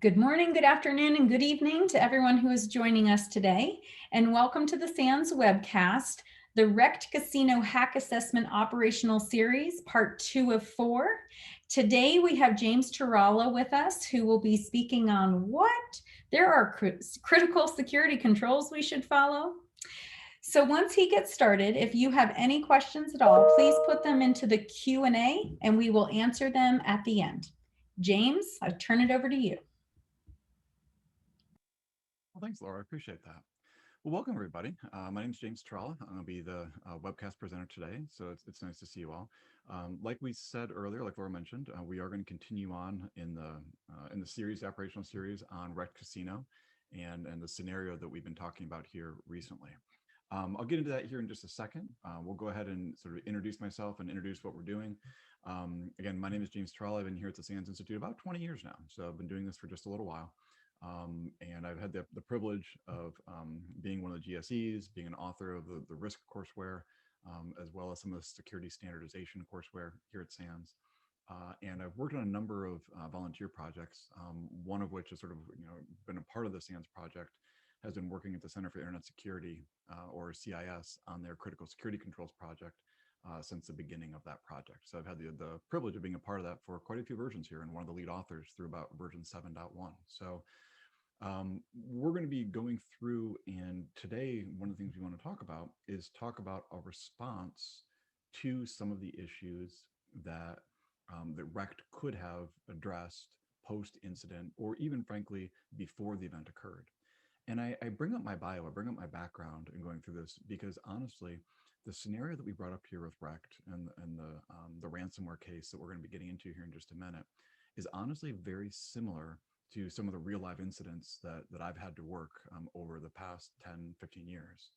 Good morning, good afternoon, and good evening to everyone who is joining us today. And welcome to the SANS webcast, the Rekt Casino Hack Assessment Operational Series, part 2 of 4. Today we have James Tarala with us, who will be speaking on what? There are critical security controls we should follow. So once he gets started, if you have any questions at all, please put them into the Q&A and we will answer them at the end. James, I turn it over to you. Well, thanks, Laura. I appreciate that. Well, welcome, everybody. My name is James Tarala. I'm going to be the webcast presenter today, so it's nice to see you all. Like we said earlier, like Laura mentioned, we are going to continue on in the series, the operational series on Rekt Casino and the scenario that we've been talking about here recently. I'll get into that here in just a second. We'll go ahead and sort of introduce myself and introduce what we're doing. Again, my name is James Tarala. I've been here at the SANS Institute about 20 years now, so I've been doing this for just a little while. And I've had the privilege of being one of the GSEs, being an author of the risk courseware, as well as some of the security standardization courseware here at SANS. And I've worked on a number of volunteer projects, one of which has sort of been a part of the SANS project, has been working at the Center for Internet Security, or CIS, on their critical security controls project since the beginning of that project. So I've had the privilege of being a part of that for quite a few versions here, and one of the lead authors through about version 7.1. So we're going to be going through, and today one of the things we want to talk about is talk about a response to some of the issues that that Rekt could have addressed post-incident, or even frankly before the event occurred. And I bring up my bio, I bring up my background in going through this because honestly, the scenario that we brought up here with Rekt and the ransomware case that we're going to be getting into here in just a minute is honestly very similar to some of the real live incidents that I've had to work over the past 10, 15 years.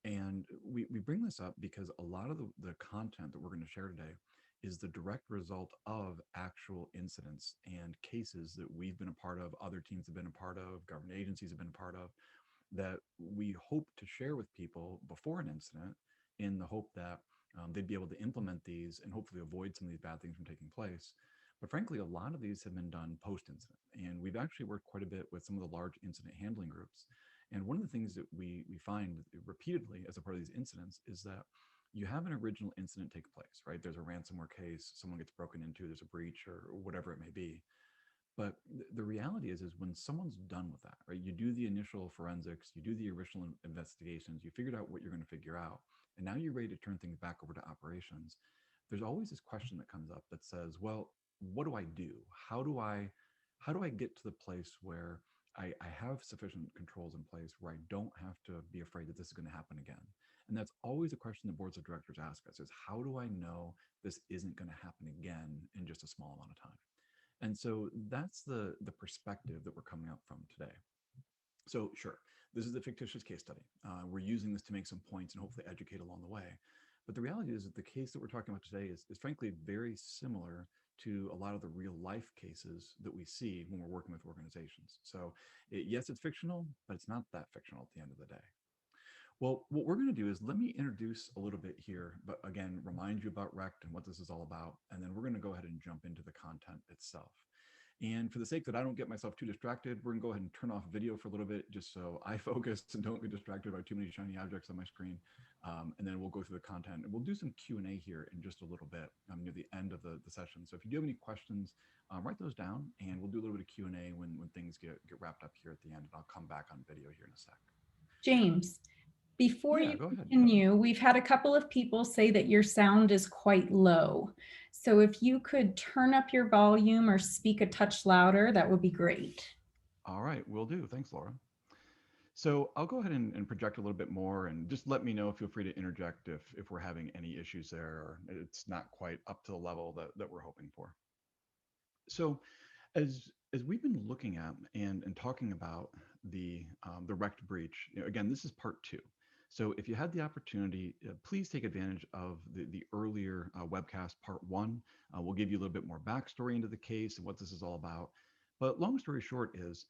And we bring this up because a lot of the content that we're going to share today is the direct result of actual incidents and cases that we've been a part of, other teams have been a part of, government agencies have been a part of, that we hope to share with people before an incident in the hope that they'd be able to implement these and hopefully avoid some of these bad things from taking place. But frankly, a lot of these have been done post-incident. And we've actually worked quite a bit with some of the large incident handling groups. And one of the things that we find repeatedly as a part of these incidents is that you have an original incident take place, right? There's a ransomware case, someone gets broken into, there's a breach or whatever it may be. But the reality is when someone's done with that, right? You do the initial forensics, you do the original investigations, you figured out what you're going to figure out, and now you're ready to turn things back over to operations. There's always this question that comes up that says, well, what do I do? How do I get to the place where I have sufficient controls in place where I don't have to be afraid that this is going to happen again? And that's always a question the boards of directors ask us is, how do I know this isn't going to happen again in just a small amount of time? And so that's the perspective that we're coming up from today. So sure, this is a fictitious case study. We're using this to make some points and hopefully educate along the way. But the reality is that the case that we're talking about today is frankly very similar to a lot of the real life cases that we see when we're working with organizations. So yes, it's fictional, but it's not that fictional at the end of the day. Well, what we're going to do is let me introduce a little bit here, but again, remind you about Rekt and what this is all about. And then we're going to go ahead and jump into the content itself. And for the sake that I don't get myself too distracted, we're gonna go ahead and turn off video for a little bit just so I focus and don't get distracted by too many shiny objects on my screen. And then we'll go through the content and we'll do some Q&A here in just a little bit near the end of the session. So if you do have any questions, write those down and we'll do a little bit of Q&A when things get wrapped up here at the end. And I'll come back on video here in a sec. James, before Yeah, you go ahead. continue, we've had a couple of people say that your sound is quite low. So if you could turn up your volume or speak a touch louder, that would be great. All right, will do. Thanks, Laura. So I'll go ahead and project a little bit more and just let me know, feel free to interject if we're having any issues there or it's not quite up to the level that we're hoping for. So as we've been looking at and talking about the Rekt breach, again, this is part 2. So if you had the opportunity, please take advantage of the earlier webcast part 1. We'll give you a little bit more backstory into the case and what this is all about. But long story short is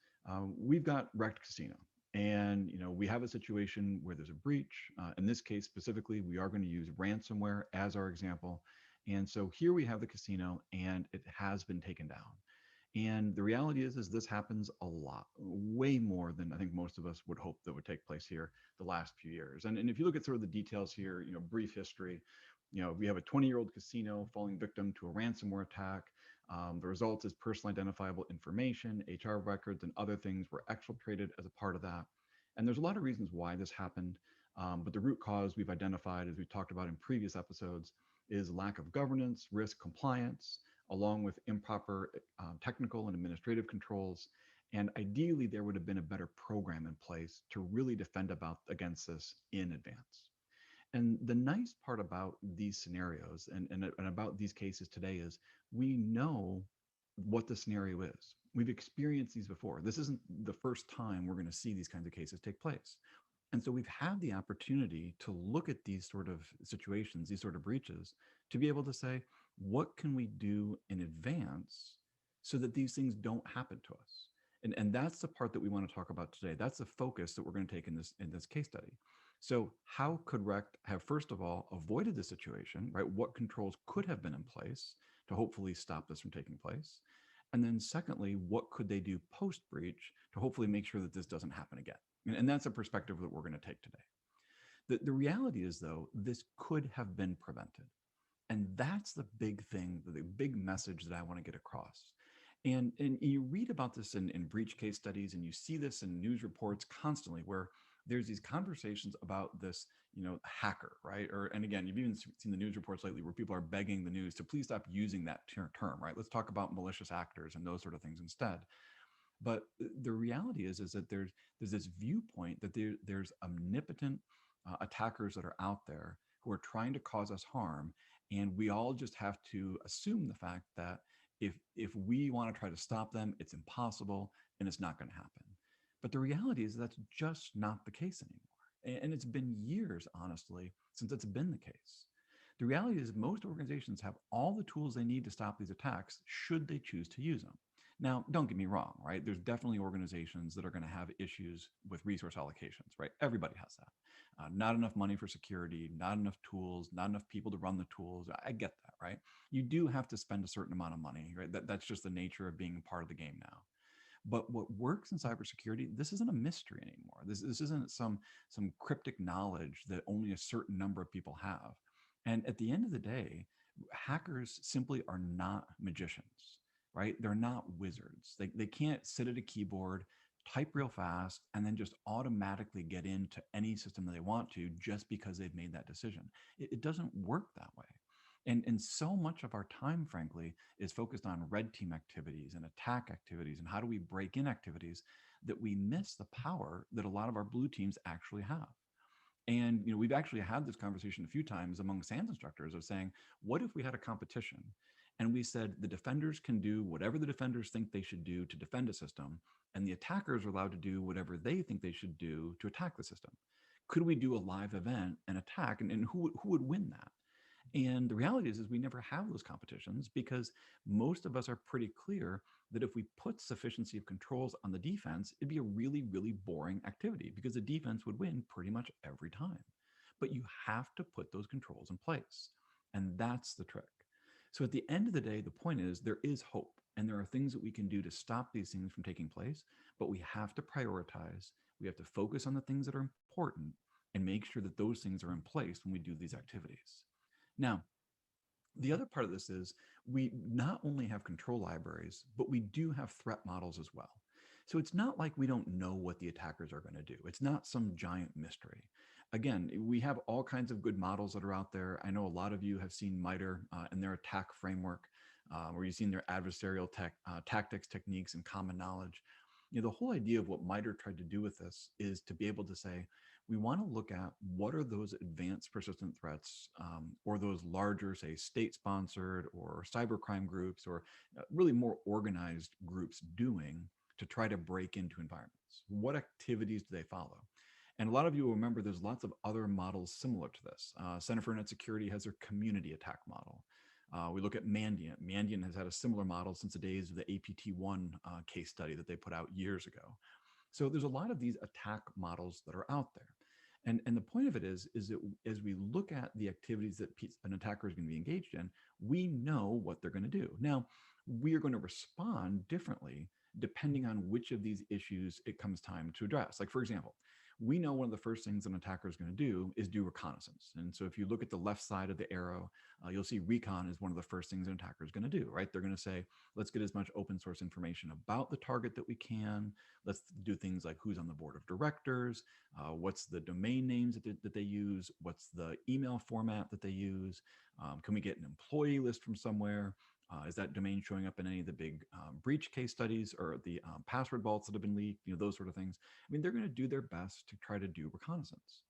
we've got Rekt Casino. And we have a situation where there's a breach. In this case specifically, we are going to use ransomware as our example. And so here we have the casino and it has been taken down. And the reality is this happens a lot, way more than I think most of us would hope that would take place here the last few years. And if you look at sort of the details here, brief history, we have a 20-year-old casino falling victim to a ransomware attack. The result is personally identifiable information, HR records, and other things were exfiltrated as a part of that. And there's a lot of reasons why this happened. But the root cause we've identified, as we talked about in previous episodes, is lack of governance, risk compliance, along with improper technical and administrative controls. And ideally, there would have been a better program in place to really defend against this in advance. And the nice part about these scenarios and about these cases today is we know what the scenario is. We've experienced these before. This isn't the first time we're going to see these kinds of cases take place. And so we've had the opportunity to look at these sort of situations, these sort of breaches, to be able to say, what can we do in advance so that these things don't happen to us? And that's the part that we want to talk about today. That's the focus that we're going to take in this case study. So how could Rekt have, first of all, avoided the situation, right? What controls could have been in place to hopefully stop this from taking place? And then secondly, what could they do post breach to hopefully make sure that this doesn't happen again? And that's a perspective that we're going to take today. The reality is, though, this could have been prevented. And that's the big thing, the big message that I want to get across. And you read about this in breach case studies, and you see this in news reports constantly where there's these conversations about this, hacker, right? And again, you've even seen the news reports lately where people are begging the news to please stop using that term, right? Let's talk about malicious actors and those sort of things instead. But the reality is that there's this viewpoint that there's omnipotent attackers that are out there who are trying to cause us harm, and we all just have to assume the fact that if we want to try to stop them, it's impossible and it's not going to happen. But the reality is that's just not the case anymore, and it's been years, honestly, since it's been the case. The reality is most organizations have all the tools they need to stop these attacks should they choose to use them. Now, don't get me wrong, right? There's definitely organizations that are going to have issues with resource allocations, right? Everybody has that. Not enough money for security, not enough tools, not enough people to run the tools. I get that, right? You do have to spend a certain amount of money, right? That's just the nature of being part of the game now. But what works in cybersecurity, this isn't a mystery anymore. This isn't some cryptic knowledge that only a certain number of people have. And at the end of the day, hackers simply are not magicians, right? They're not wizards. They can't sit at a keyboard, type real fast, and then just automatically get into any system that they want to just because they've made that decision. It doesn't work that way. And so much of our time, frankly, is focused on red team activities and attack activities and how do we break in activities that we miss the power that a lot of our blue teams actually have. And we've actually had this conversation a few times among SANS instructors of saying, what if we had a competition and we said the defenders can do whatever the defenders think they should do to defend a system, and the attackers are allowed to do whatever they think they should do to attack the system? Could we do a live event and attack, and who would win that? And the reality is we never have those competitions because most of us are pretty clear that if we put sufficiency of controls on the defense, it'd be a really, really boring activity because the defense would win pretty much every time. But you have to put those controls in place. And that's the trick. So at the end of the day, the point is there is hope and there are things that we can do to stop these things from taking place, but we have to prioritize. We have to focus on the things that are important and make sure that those things are in place when we do these activities. Now, the other part of this is we not only have control libraries, but we do have threat models as well. So it's not like we don't know what the attackers are going to do. It's not some giant mystery. Again, we have all kinds of good models that are out there. I know a lot of you have seen MITRE and their attack framework, where you've seen their adversarial tactics, techniques, and common knowledge. The whole idea of what MITRE tried to do with this is to be able to say, we want to look at what are those advanced persistent threats or those larger, say, state-sponsored or cybercrime groups or really more organized groups doing to try to break into environments? What activities do they follow? And a lot of you will remember there's lots of other models similar to this. Center for Net Security has their community attack model. We look at Mandiant. Mandiant has had a similar model since the days of the APT1 case study that they put out years ago. So there's a lot of these attack models that are out there. And the point of it is that as we look at the activities that an attacker is going to be engaged in, we know what they're going to do. Now, we are going to respond differently depending on which of these issues it comes time to address. Like, for example, we know one of the first things an attacker is going to do is do reconnaissance. And so if you look at the left side of the arrow, you'll see recon is one of the first things an attacker is going to do, right? They're going to say, let's get as much open source information about the target that we can. Let's do things like who's on the board of directors, what's the domain names that they use, what's the email format that they use, can we get an employee list from somewhere? Is that domain showing up in any of the big breach case studies or the password vaults that have been leaked? Those sort of things. I mean, they're going to do their best to try to do reconnaissance.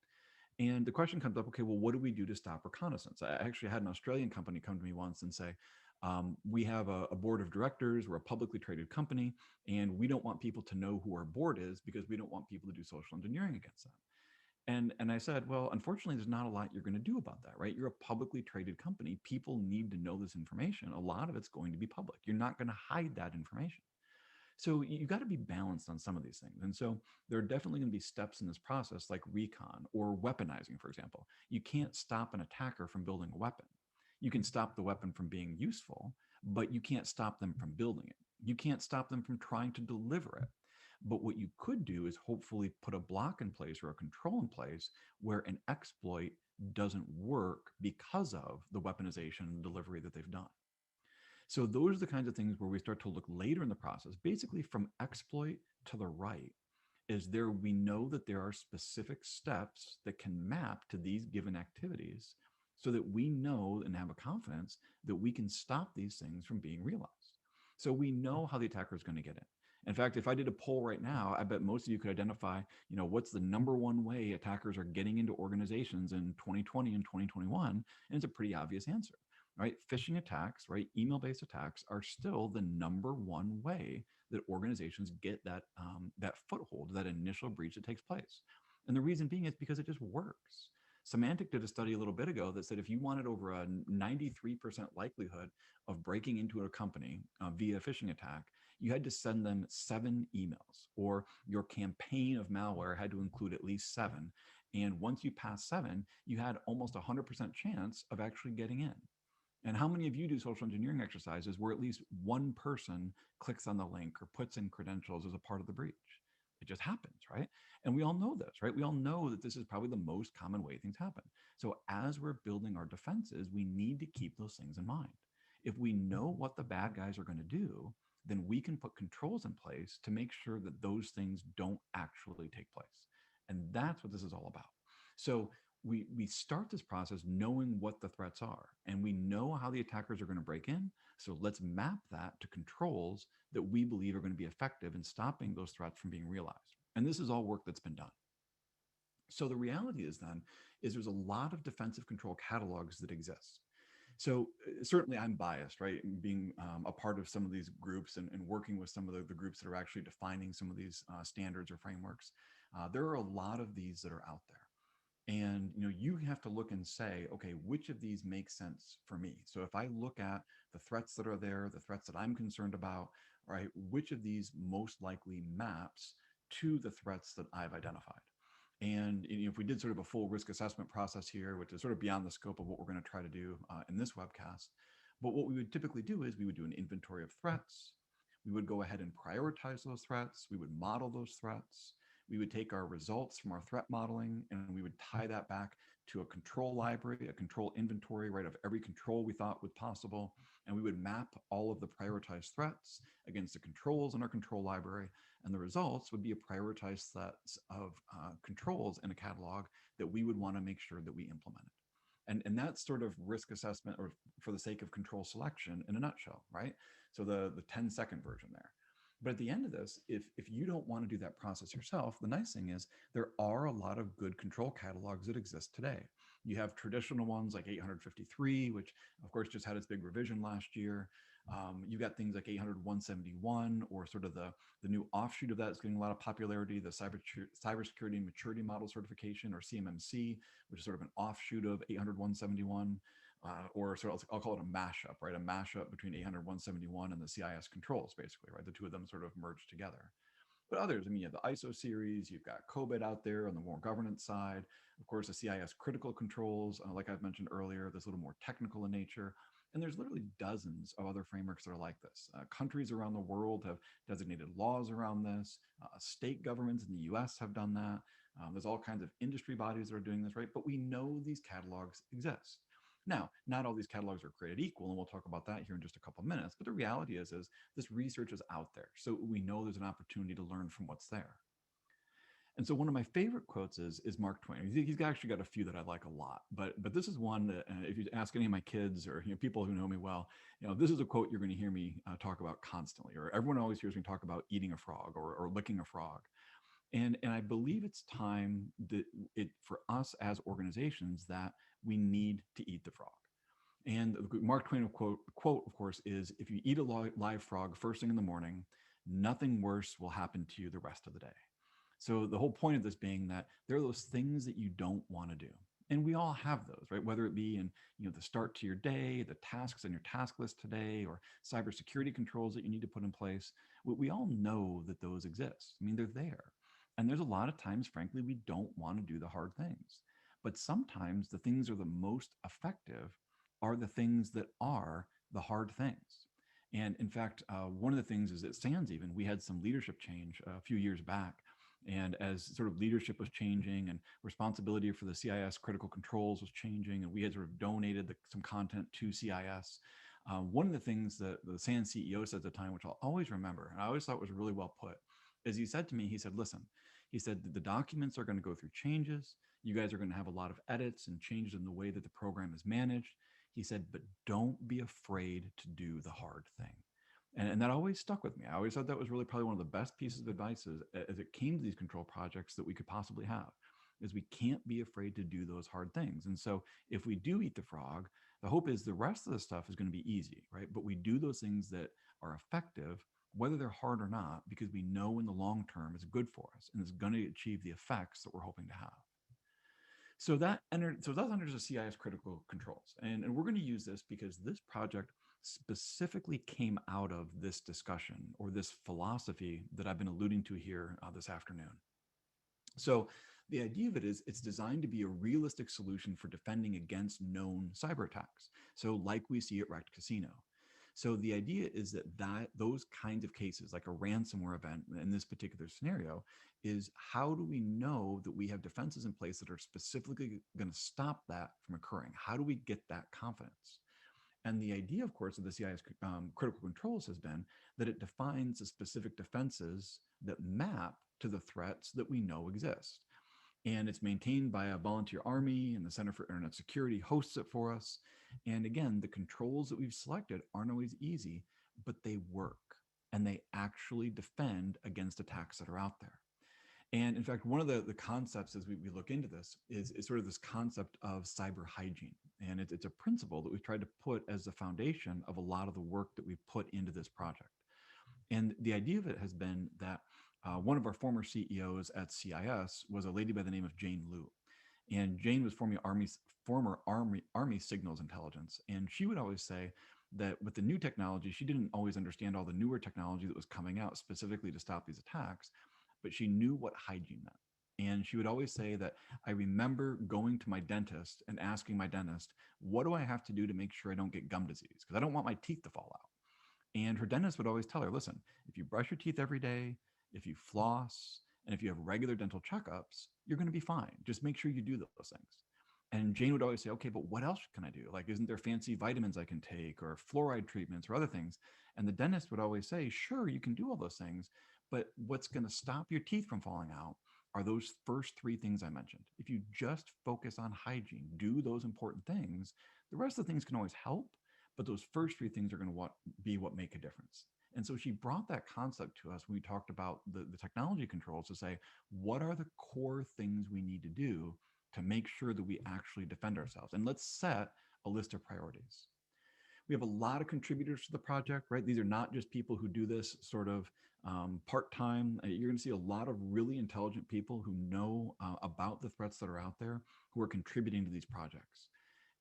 And the question comes up, okay, well, what do we do to stop reconnaissance? I actually had an Australian company come to me once and say, we have a board of directors, we're a publicly traded company, and we don't want people to know who our board is because we don't want people to do social engineering against them. And I said, well, unfortunately, there's not a lot you're going to do about that, right? You're a publicly traded company. People need to know this information. A lot of it's going to be public. You're not going to hide that information. So you got to be balanced on some of these things. And so there are definitely going to be steps in this process like recon or weaponizing, for example. You can't stop an attacker from building a weapon. You can stop the weapon from being useful, but you can't stop them from building it. You can't stop them from trying to deliver it. But what you could do is hopefully put a block in place or a control in place where an exploit doesn't work because of the weaponization and delivery that they've done. So those are the kinds of things where we start to look later in the process, basically from exploit to the right, is there we know that there are specific steps that can map to these given activities so that we know and have a confidence that we can stop these things from being realized. So we know how the attacker is going to get in. In fact, if I did a poll right now, I bet most of you could identify, what's the number one way attackers are getting into organizations in 2020 and 2021, and it's a pretty obvious answer, right? Phishing attacks, right? Email-based attacks are still the number one way that organizations get that foothold, that initial breach that takes place. And the reason being is because it just works. Symantec did a study a little bit ago that said if you wanted over a 93% likelihood of breaking into a company via a phishing attack, you had to send them 7 emails, or your campaign of malware had to include at least 7. And once you pass 7, you had almost 100% chance of actually getting in. And how many of you do social engineering exercises where at least one person clicks on the link or puts in credentials as a part of the breach? It just happens, right? And we all know this, right? We all know that this is probably the most common way things happen. So as we're building our defenses, we need to keep those things in mind. If we know what the bad guys are going to do, then we can put controls in place to make sure that those things don't actually take place. And that's what this is all about. So we start this process knowing what the threats are, and we know how the attackers are going to break in. So let's map that to controls that we believe are going to be effective in stopping those threats from being realized. And this is all work that's been done. So the reality is then is there's a lot of defensive control catalogs that exist. So certainly I'm biased, right? Being a part of some of these groups and working with some of the groups that are actually defining some of these standards or frameworks. There are a lot of these that are out there. And you have to look and say, okay, which of these makes sense for me? So if I look at the threats that are there, the threats that I'm concerned about, right, which of these most likely maps to the threats that I've identified? And if we did sort of a full risk assessment process here, which is sort of beyond the scope of what we're going to try to do in this webcast, but what we would typically do is we would do an inventory of threats. We would go ahead and prioritize those threats. We would model those threats. We would take our results from our threat modeling and we would tie that back to a control library, a control inventory, right, of every control we thought was possible. And we would map all of the prioritized threats against the controls in our control library. And the results would be a prioritized set of controls in a catalog that we would want to make sure that we implemented. And that's sort of risk assessment, or for the sake of control selection in a nutshell, right? So the 10-second version there. But at the end of this, if you don't want to do that process yourself, the nice thing is there are a lot of good control catalogs that exist today. You have traditional ones like 853, which of course just had its big revision last year. You've got things like 800-171, or sort of the new offshoot of that is getting a lot of popularity, the Cybersecurity Maturity Model Certification, or CMMC, which is sort of an offshoot of 800-171. Or sort of, I'll call it a mashup, right? A mashup between 800-171 and the CIS controls, basically, right? The two of them sort of merged together. But others, I mean, you have the ISO series, you've got COBIT out there on the more governance side. Of course, the CIS critical controls, like I've mentioned earlier, that's a little more technical in nature. And there's literally dozens of other frameworks that are like this. Countries around the world have designated laws around this. State governments in the US have done that. There's all kinds of industry bodies that are doing this, right? But we know these catalogs exist. Now, not all these catalogs are created equal, and we'll talk about that here in just a couple of minutes. But the reality is this research is out there. So we know there's an opportunity to learn from what's there. And so one of my favorite quotes is Mark Twain. He's actually got a few that I like a lot, but this is one that if you ask any of my kids or people who know me well, this is a quote you're going to hear me talk about constantly, or everyone always hears me talk about eating a frog or licking a frog. And I believe it's time that for us as organizations that we need to eat the frog. And Mark Twain quote, of course, is if you eat a live frog first thing in the morning, nothing worse will happen to you the rest of the day. So the whole point of this being that there are those things that you don't want to do. And we all have those, right? Whether it be in the start to your day, the tasks on your task list today, or cybersecurity controls that you need to put in place. We all know that those exist. I mean, they're there. And there's a lot of times, frankly, we don't want to do the hard things. But sometimes the things are the most effective are the things that are the hard things. And in fact, one of the things is at SANS, even, we had some leadership change a few years back. And as sort of leadership was changing and responsibility for the CIS Critical Controls was changing, and we had sort of donated some content to CIS, one of the things that the SANS CEO said at the time, which I'll always remember, and I always thought was really well put, is he said to me, he said, listen, he said, the documents are going to go through changes. You guys are going to have a lot of edits and changes in the way that the program is managed. He said, but don't be afraid to do the hard thing. And that always stuck with me. I always thought that was really probably one of the best pieces of advice as it came to these control projects that we could possibly have, is we can't be afraid to do those hard things. And so if we do eat the frog, the hope is the rest of the stuff is going to be easy, right? But we do those things that are effective, whether they're hard or not, because we know in the long term it's good for us and it's going to achieve the effects that we're hoping to have. So that's under the CIS Critical Controls. And we're going to use this because this project specifically came out of this discussion or this philosophy that I've been alluding to here this afternoon. So the idea of it is it's designed to be a realistic solution for defending against known cyber attacks. So like we see at Rekt Casino. So the idea is that those kinds of cases, like a ransomware event in this particular scenario, is how do we know that we have defenses in place that are specifically going to stop that from occurring? How do we get that confidence? And the idea, of course, of the CIS critical controls has been that it defines the specific defenses that map to the threats that we know exist. And it's maintained by a volunteer army, and the Center for Internet Security hosts it for us. And again, the controls that we've selected aren't always easy, but they work and they actually defend against attacks that are out there. And in fact, one of the concepts as we look into this is sort of this concept of cyber hygiene. And it's a principle that we've tried to put as the foundation of a lot of the work that we've put into this project. And the idea of it has been that one of our former CEOs at CIS was a lady by the name of Jane Liu. And Jane was former Army signals intelligence. And she would always say that with the new technology, she didn't always understand all the newer technology that was coming out specifically to stop these attacks, but she knew what hygiene meant. And she would always say that I remember going to my dentist and asking my dentist, what do I have to do to make sure I don't get gum disease? Because I don't want my teeth to fall out. And her dentist would always tell her, listen, if you brush your teeth every day, if you floss, and if you have regular dental checkups, you're going to be fine. Just make sure you do those things. And Jane would always say, okay, but what else can I do? Like, isn't there fancy vitamins I can take or fluoride treatments or other things? And the dentist would always say, sure, you can do all those things, but what's going to stop your teeth from falling out are those first three things I mentioned. If you just focus on hygiene, do those important things, the rest of the things can always help, but those first three things are going to be what make a difference. And so she brought that concept to us when we talked about the technology controls to say, what are the core things we need to do to make sure that we actually defend ourselves? And let's set a list of priorities. We have a lot of contributors to the project, right? These are not just people who do this sort of part-time. You're going to see a lot of really intelligent people who know about the threats that are out there who are contributing to these projects.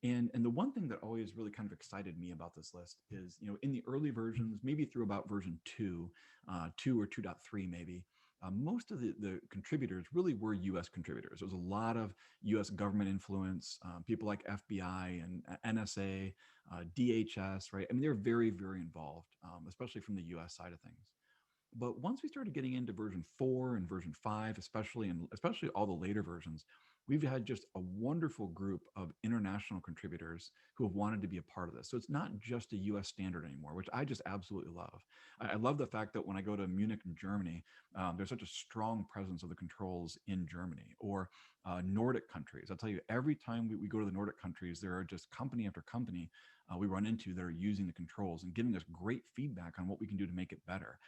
And the one thing that always really kind of excited me about this list is, in the early versions, maybe through about version 2 or 2.3 maybe, most of the contributors really were US contributors. There was a lot of US government influence, people like FBI and NSA, DHS, right? I mean, they're very, very involved, especially from the US side of things. But once we started getting into version 4 and version 5, especially, and especially all the later versions, we've had just a wonderful group of international contributors who have wanted to be a part of this. So it's not just a US standard anymore, which I just absolutely love. I love the fact that when I go to Munich in Germany, there's such a strong presence of the controls in Germany, or Nordic countries. I'll tell you, every time we go to the Nordic countries, there are just company after company we run into that are using the controls and giving us great feedback on what we can do to make it better.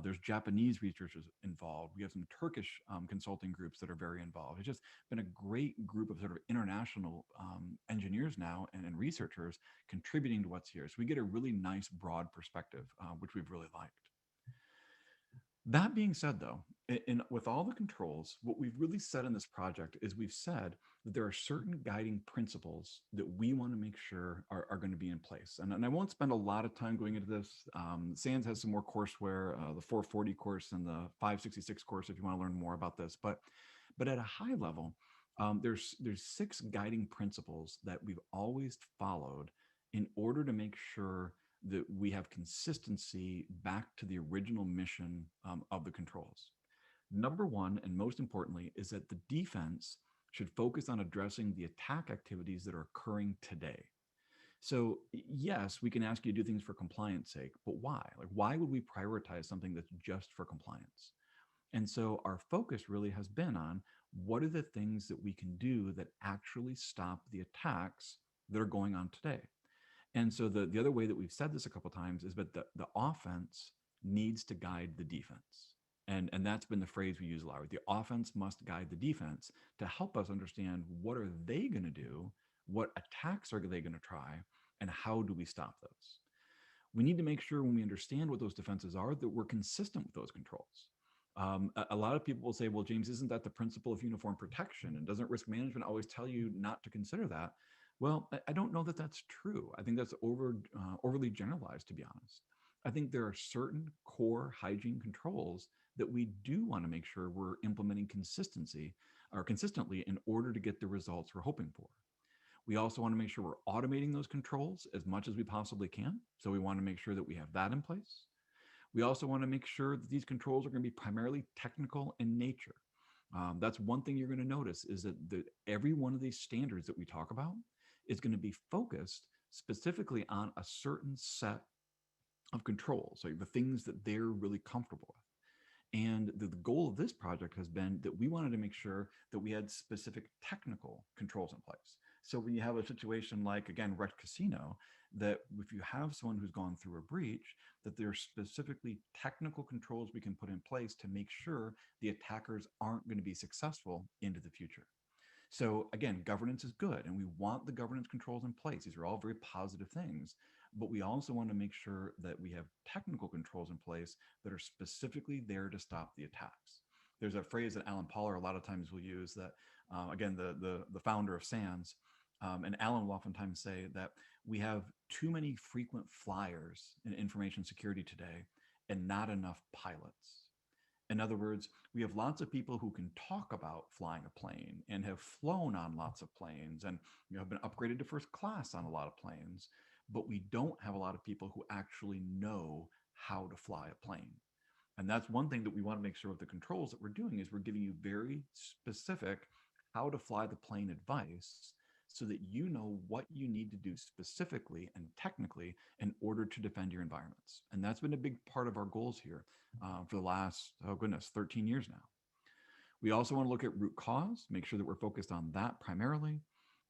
There's Japanese researchers involved. We have some Turkish consulting groups that are very involved. It's just been a great group of sort of international engineers now and researchers contributing to what's here. So we get a really nice broad perspective, which we've really liked. That being said, though, with all the controls, what we've really said in this project is we've said that there are certain guiding principles that we want to make sure are going to be in place. And I won't spend a lot of time going into this. SANS has some more courseware, the 440 course and the 566 course if you want to learn more about this. But at a high level, there's 6 guiding principles that we've always followed in order to make sure that we have consistency back to the original mission of the controls. Number one, and most importantly, is that the defense should focus on addressing the attack activities that are occurring today. So yes, we can ask you to do things for compliance sake, but why? Like, why would we prioritize something that's just for compliance? And so our focus really has been on what are the things that we can do that actually stop the attacks that are going on today. And so the other way that we've said this a couple of times is that the offense needs to guide the defense. And that's been the phrase we use a lot. Right? The offense must guide the defense to help us understand what are they going to do, what attacks are they going to try, and how do we stop those. We need to make sure when we understand what those defenses are that we're consistent with those controls. A lot of people will say, well, James, isn't that the principle of uniform protection? And doesn't risk management always tell you not to consider that? Well, I don't know that that's true. I think that's overly generalized, to be honest. I think there are certain core hygiene controls that we do want to make sure we're implementing consistently in order to get the results we're hoping for. We also want to make sure we're automating those controls as much as we possibly can. So we want to make sure that we have that in place. We also want to make sure that these controls are going to be primarily technical in nature. That's one thing you're going to notice is that every one of these standards that we talk about is going to be focused specifically on a certain set of controls, so the things that they're really comfortable with. And the goal of this project has been that we wanted to make sure that we had specific technical controls in place. So when you have a situation like, again, Rekt Casino, that if you have someone who's gone through a breach, that there are specifically technical controls we can put in place to make sure the attackers aren't going to be successful into the future. So again, governance is good, and we want the governance controls in place. These are all very positive things, but we also want to make sure that we have technical controls in place that are specifically there to stop the attacks. There's a phrase that Alan Poller a lot of times will use that, again, the founder of SANS, and Alan will oftentimes say that we have too many frequent flyers in information security today and not enough pilots. In other words, we have lots of people who can talk about flying a plane and have flown on lots of planes and have been upgraded to first class on a lot of planes, but we don't have a lot of people who actually know how to fly a plane. And that's one thing that we want to make sure with the controls that we're doing is we're giving you very specific how to fly the plane advice so that you know what you need to do specifically and technically in order to defend your environments. And that's been a big part of our goals here for the last, 13 years now. We also want to look at root cause, make sure that we're focused on that primarily.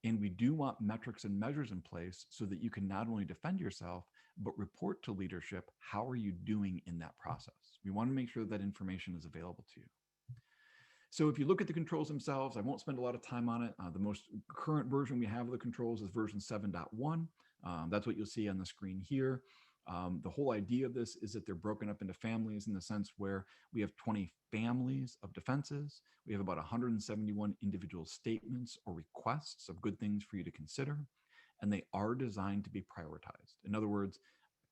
And we do want metrics and measures in place so that you can not only defend yourself, but report to leadership, how are you doing in that process? We want to make sure that information is available to you. So if you look at the controls themselves, I won't spend a lot of time on it. The most current version we have of the controls is version 7.1. That's what you'll see on the screen here. The whole idea of this is that they're broken up into families in the sense where we have 20 families of defenses. We have about 171 individual statements or requests of good things for you to consider, and they are designed to be prioritized. In other words,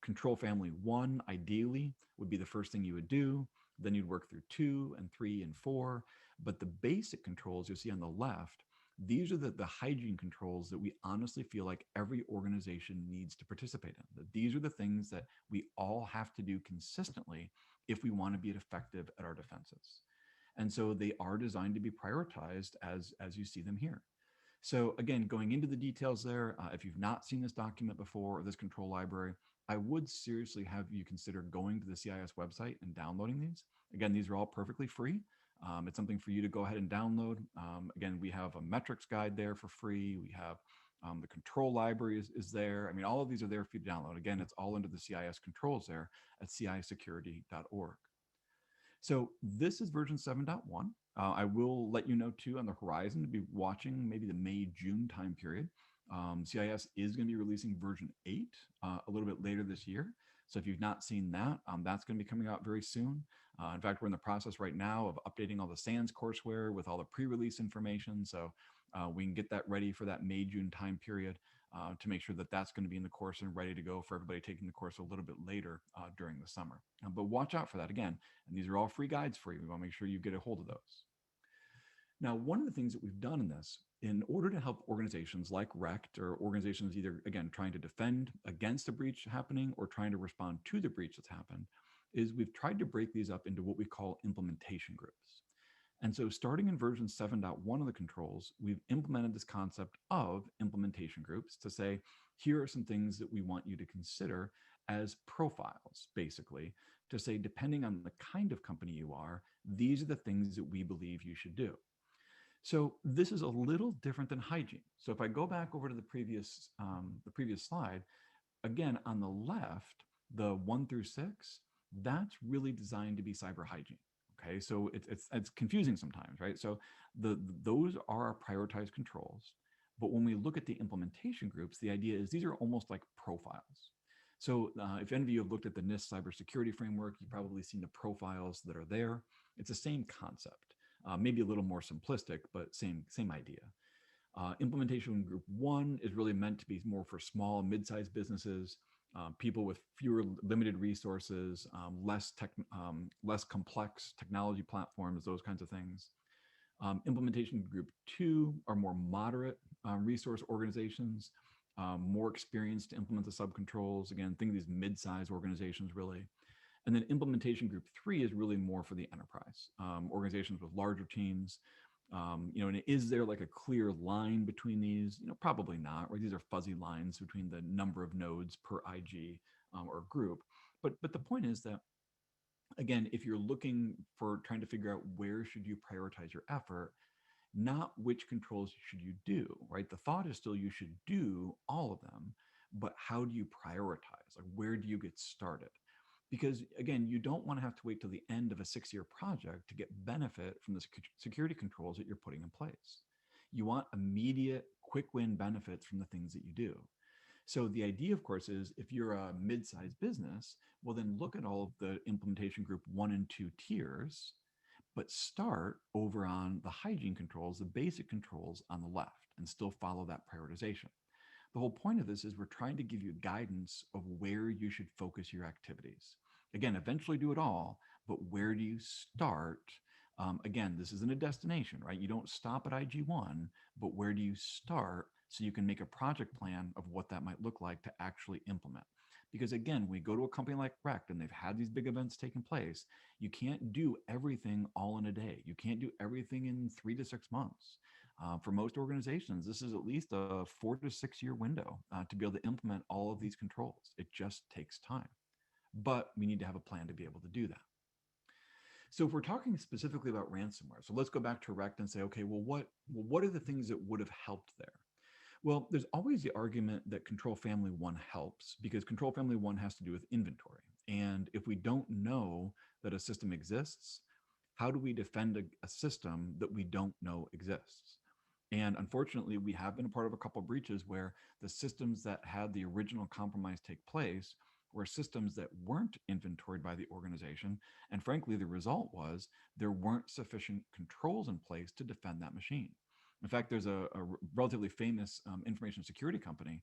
control family 1 ideally would be the first thing you would do. Then you'd work through 2 and 3 and 4. But the basic controls you'll see on the left, these are the hygiene controls that we honestly feel like every organization needs to participate in. That these are the things that we all have to do consistently if we want to be effective at our defenses. And so they are designed to be prioritized as you see them here. So again, going into the details there, if you've not seen this document before or this control library, I would seriously have you consider going to the CIS website and downloading these. Again, these are all perfectly free. It's something for you to go ahead and download. Again, we have a metrics guide there for free. We have the control library is there. I mean, all of these are there for you to download. Again, it's all under the CIS controls there at cisecurity.org. So this is version 7.1. I will let you know too on the horizon to be watching maybe the May, June time period. CIS is going to be releasing version 8 a little bit later this year. So if you've not seen that, that's going to be coming out very soon. In fact, we're in the process right now of updating all the SANS courseware with all the pre-release information. So we can get that ready for that May, June time period to make sure that that's going to be in the course and ready to go for everybody taking the course a little bit later during the summer. But watch out for that again. And these are all free guides for you. We want to make sure you get a hold of those. Now, one of the things that we've done in this, in order to help organizations like Rekt or organizations either, again, trying to defend against a breach happening or trying to respond to the breach that's happened, is we've tried to break these up into what we call implementation groups. And so starting in version 7.1 of the controls, we've implemented this concept of implementation groups to say, here are some things that we want you to consider as profiles, basically, to say, depending on the kind of company you are, these are the things that we believe you should do. So this is a little different than hygiene. So if I go back over to the previous slide, again, on the left, the 1 through 6, that's really designed to be cyber hygiene. Okay, so it's confusing sometimes, right? So those are our prioritized controls. But when we look at the implementation groups, the idea is these are almost like profiles. So if any of you have looked at the NIST cybersecurity framework, you've probably seen the profiles that are there. It's the same concept, maybe a little more simplistic, but same idea. Implementation group 1 is really meant to be more for small, mid-sized businesses, people with fewer limited resources, less complex technology platforms, those kinds of things. Implementation group 2 are more moderate resource organizations, more experienced to implement the subcontrols. Again, think of these mid-sized organizations really. And then implementation group 3 is really more for the enterprise, organizations with larger teams. And is there like a clear line between these? Probably not, right? These are fuzzy lines between the number of nodes per IG or group. But the point is that, again, if you're looking for trying to figure out where should you prioritize your effort, not which controls should you do, right? The thought is still you should do all of them, but how do you prioritize? Like, where do you get started? Because again, you don't want to have to wait till the end of a 6-year project to get benefit from the security controls that you're putting in place. You want immediate, quick win benefits from the things that you do. So the idea, of course, is if you're a mid-sized business, well, then look at all of the implementation group 1 and 2 tiers, but start over on the hygiene controls, the basic controls on the left, and still follow that prioritization. The whole point of this is we're trying to give you guidance of where you should focus your activities. Again, eventually do it all, but where do you start? Again, this isn't a destination, right? You don't stop at IG1, but where do you start so you can make a project plan of what that might look like to actually implement? Because again, we go to a company like Rekt and they've had these big events taking place. You can't do everything all in a day. You can't do everything in 3 to 6 months. For most organizations, this is at least a 4 to 6 year window to be able to implement all of these controls. It just takes time, but we need to have a plan to be able to do that. So if we're talking specifically about ransomware, so let's go back to Rekt and say, okay, well, what are the things that would have helped there? Well, there's always the argument that control family 1 helps because control family 1 has to do with inventory. And if we don't know that a system exists, how do we defend a system that we don't know exists? And unfortunately, we have been a part of a couple of breaches where the systems that had the original compromise take place were systems that weren't inventoried by the organization. And frankly, the result was there weren't sufficient controls in place to defend that machine. In fact, there's a relatively famous information security company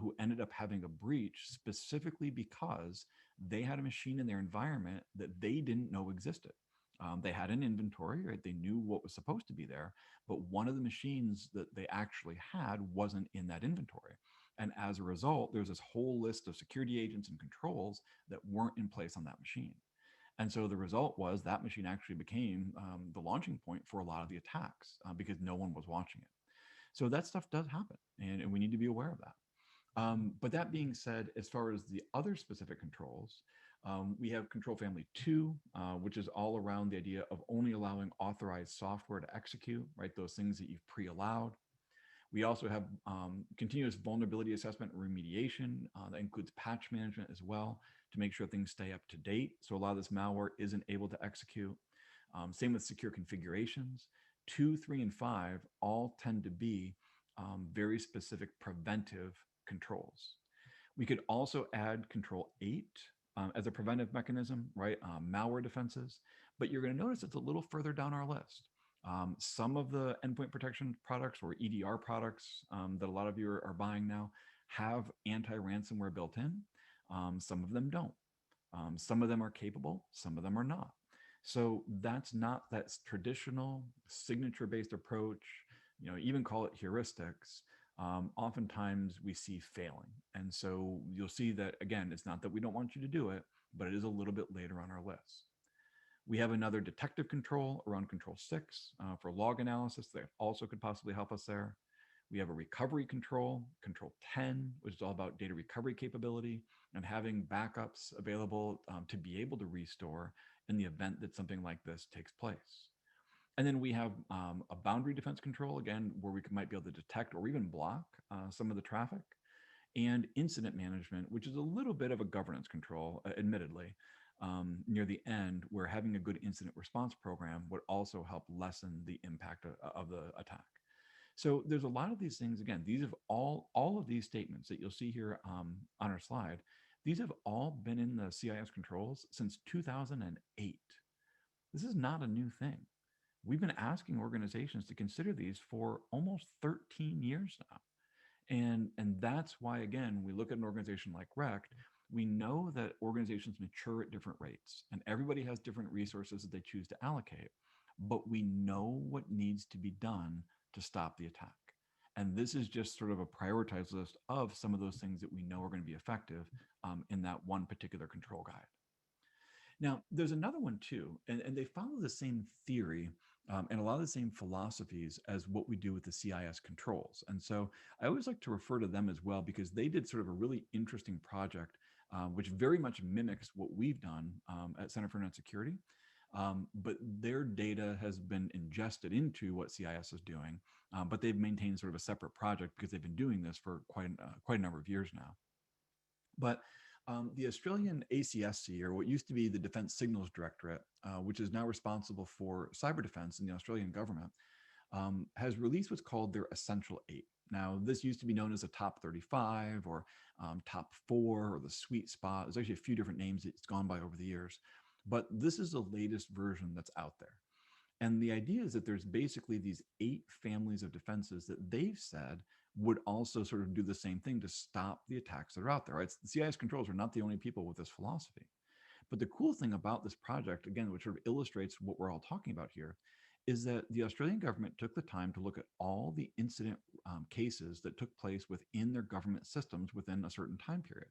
who ended up having a breach specifically because they had a machine in their environment that they didn't know existed. They had an inventory, right? They knew what was supposed to be there, but one of the machines that they actually had wasn't in that inventory. And as a result, there's this whole list of security agents and controls that weren't in place on that machine. And so the result was that machine actually became the launching point for a lot of the attacks because no one was watching it. So that stuff does happen, and we need to be aware of that. But that being said, as far as the other specific controls, we have control family 2, which is all around the idea of only allowing authorized software to execute, right? Those things that you've pre-allowed. We also have continuous vulnerability assessment and remediation. That includes patch management as well to make sure things stay up to date. So a lot of this malware isn't able to execute. Same with secure configurations. 2, 3, and 5 all tend to be very specific preventive controls. We could also add control 8 as a preventive mechanism, right? Malware defenses, but you're going to notice it's a little further down our list. Some of the endpoint protection products or EDR products that a lot of you are buying now have anti-ransomware built in. Some of them don't. Some of them are capable, some of them are not. So that's not that traditional signature-based approach, even call it heuristics. Oftentimes we see failing. And so you'll see that, again, it's not that we don't want you to do it, but it is a little bit later on our list. We have another detective control around control 6 for log analysis that also could possibly help us there. We have a recovery control 10, which is all about data recovery capability and having backups available to be able to restore in the event that something like this takes place. And then we have a boundary defense control, again, where we might be able to detect or even block some of the traffic, and incident management, which is a little bit of a governance control, admittedly, near the end, where having a good incident response program would also help lessen the impact of the attack. So there's a lot of these things. Again, these have all of these statements that you'll see here on our slide. These have all been in the CIS controls since 2008. This is not a new thing. We've been asking organizations to consider these for almost 13 years now. And that's why, again, we look at an organization like Rekt, we know that organizations mature at different rates and everybody has different resources that they choose to allocate, but we know what needs to be done to stop the attack. And this is just sort of a prioritized list of some of those things that we know are going to be effective in that one particular control guide. Now, there's another one too, and they follow the same theory and a lot of the same philosophies as what we do with the CIS controls. And so I always like to refer to them as well because they did sort of a really interesting project, which very much mimics what we've done at Center for Net Security. But their data has been ingested into what CIS is doing, but they've maintained sort of a separate project because they've been doing this for quite a number of years now. But the Australian ACSC, or what used to be the Defence Signals Directorate, which is now responsible for cyber defense in the Australian government, has released what's called their Essential 8. Now, this used to be known as a top 35 or top 4 or the sweet spot. There's actually a few different names it's gone by over the years, but this is the latest version that's out there. And the idea is that there's basically these 8 families of defenses that they've said would also sort of do the same thing to stop the attacks that are out there. Right? The CIS controls are not the only people with this philosophy. But the cool thing about this project, again, which sort of illustrates what we're all talking about here, is that the Australian government took the time to look at all the incident cases that took place within their government systems within a certain time period.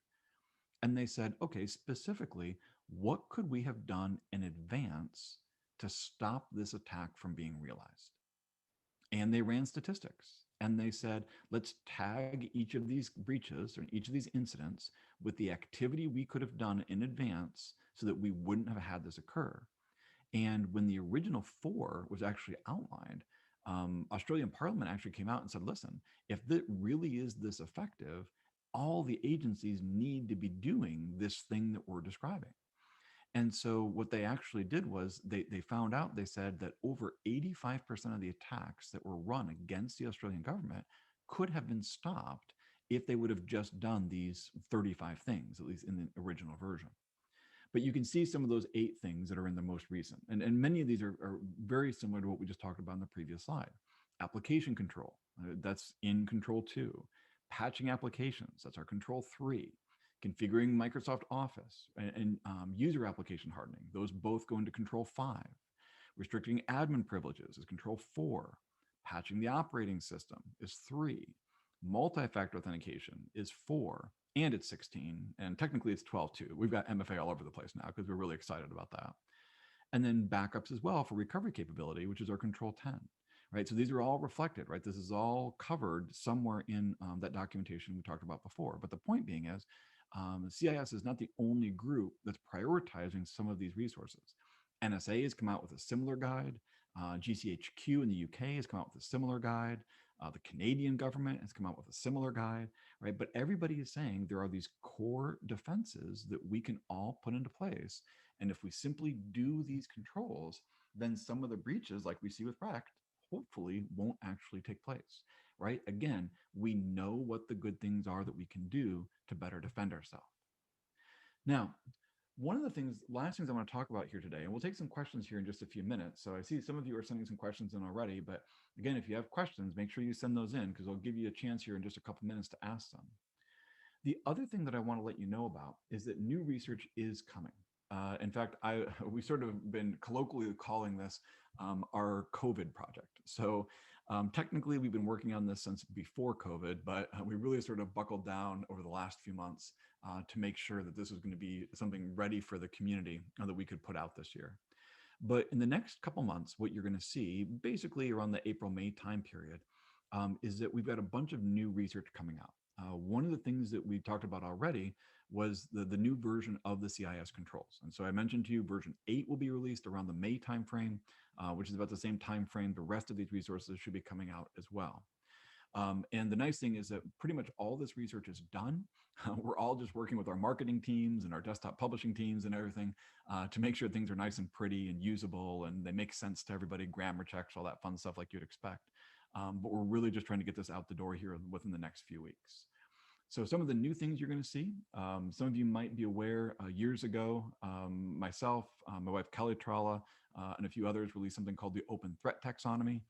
And they said, okay, specifically, what could we have done in advance to stop this attack from being realized? And they ran statistics and they said, let's tag each of these breaches or each of these incidents with the activity we could have done in advance so that we wouldn't have had this occur. And when the original 4 was actually outlined, Australian Parliament actually came out and said, listen, if it really is this effective, all the agencies need to be doing this thing that we're describing. And so what they actually did was they found out, they said that over 85% of the attacks that were run against the Australian government could have been stopped if they would have just done these 35 things, at least in the original version. But you can see some of those 8 things that are in the most recent. And many of these are very similar to what we just talked about in the previous slide. Application control, that's in control 2. Patching applications, that's our control 3. Configuring Microsoft Office and user application hardening, those both go into Control 5. Restricting admin privileges is Control 4. Patching the operating system is 3. Multi-factor authentication is 4, and it's 16, and technically it's 12 too. We've got MFA all over the place now because we're really excited about that. And then backups as well for recovery capability, which is our Control 10. Right, so these are all reflected, right? This is all covered somewhere in that documentation we talked about before. But the point being is, CIS is not the only group that's prioritizing some of these resources. NSA has come out with a similar guide. GCHQ in the UK has come out with a similar guide. The Canadian government has come out with a similar guide, right? But everybody is saying there are these core defenses that we can all put into place. And if we simply do these controls, then some of the breaches, like we see with Rekt, hopefully won't actually take place, right? Again, we know what the good things are that we can do to better defend ourselves. Now, one of the last things I want to talk about here today, and we'll take some questions here in just a few minutes. So I see some of you are sending some questions in already, but again, if you have questions, make sure you send those in because I'll give you a chance here in just a couple minutes to ask them. The other thing that I want to let you know about is that new research is coming. In fact, we sort of been colloquially calling this our COVID project. So technically, we've been working on this since before COVID, but we really sort of buckled down over the last few months to make sure that this was going to be something ready for the community that we could put out this year. But in the next couple months, what you're going to see, basically around the April-May time period, is that we've got a bunch of new research coming out. One of the things that we talked about already was the new version of the CIS controls. And so I mentioned to you version 8 will be released around the May timeframe, which is about the same timeframe the rest of these resources should be coming out as well. And the nice thing is that pretty much all this research is done. We're all just working with our marketing teams and our desktop publishing teams and everything to make sure things are nice and pretty and usable and they make sense to everybody, grammar checks, all that fun stuff like you'd expect. But we're really just trying to get this out the door here within the next few weeks. So some of the new things you're going to see, some of you might be aware years ago, myself, my wife Kelly Tarala, and a few others released something called the Open Threat Taxonomy.